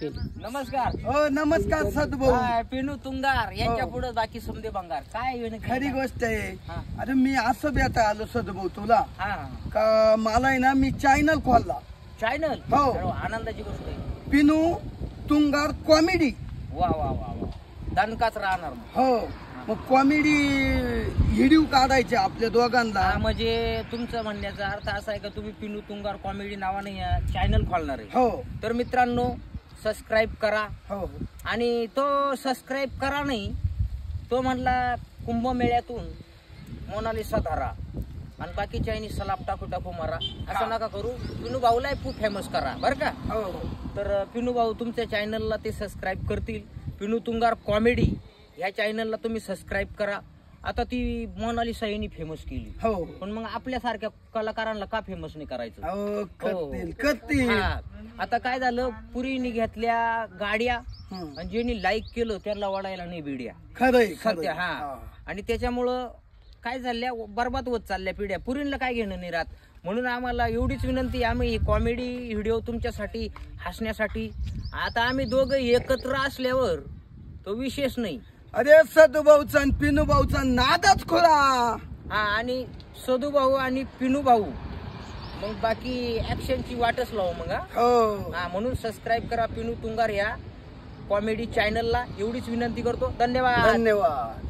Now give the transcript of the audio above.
Pen. नमस्कार. हो नमस्कार सदभाऊ. काय पिनू तुंगार यांच्या पुढे बाकी समदे बंगार काय खरी गोष्ट आहे. हा. अरे मी असं बेता आलो सदभाऊ तुला हा का मला आहे ना मी चॅनल खोलला चॅनल. हो. आनंदाची गोष्ट आहे. पिनू तुंगार कॉमेडी. वा वा वा वा दणकाच राहणार मग. हो मग कॉमेडी व्हिडिओ काढायचे आपल्या दोघांना. हा, म्हणजे तुमचं म्हणण्याचा अर्थ असा आहे का तुम्ही पिनू तुंगार कॉमेडी नावाने चॅनल खोलणार आहे. हो तर मित्रांनो सबस्क्राईब करा. हो आणि तो सबस्क्राईब करा नाही तो म्हणला कुंभमेळ्यातून मोनालिसा धरा आणि बाकी चायनीज सलाब टाकू टाकू मारा असं नका करू. पिनू भाऊला खूप फेमस करा बरं का. हो तर पिनू भाऊ तुमच्या चॅनलला ते सबस्क्राईब करतील. पिनू तुंगार कॉमेडी ह्या चॅनलला तुम्ही सबस्क्राईब करा. आता ती मोनालिसा यांनी फेमस केली हो पण मग आपल्यासारख्या कलाकारांना का फेमस नाही करायचं. हो करतील करतील. हा. आता काय झालं पुरीने घेतल्या गाड्या हं. आणि ज्यांनी लाईक केलं त्यांना वाढायला नाही बिड्या खरंय सध्या. हा आणि त्याच्यामुळं काय झाल्या बरबाद होत चालल्या पिढ्या. पुरींना काय घेणं नाही राहत. म्हणून आम्हाला एवढीच विनंती आम्ही ही कॉमेडी व्हिडिओ तुमच्यासाठी हसण्यासाठी. आता आम्ही दोघं एकत्र असल्यावर तो विशेष नाही. अरे सदभाऊचा आणि पिनू भाऊचा नादच खुळा. हा आणि सदू भाऊ आणि पिनू भाऊ मग बाकी ऍक्शनची वाटच लावू मग. हो हा म्हणून सबस्क्राईब करा पिनू तुंगार या कॉमेडी चॅनलला एवढीच विनंती करतो. धन्यवाद. धन्यवाद.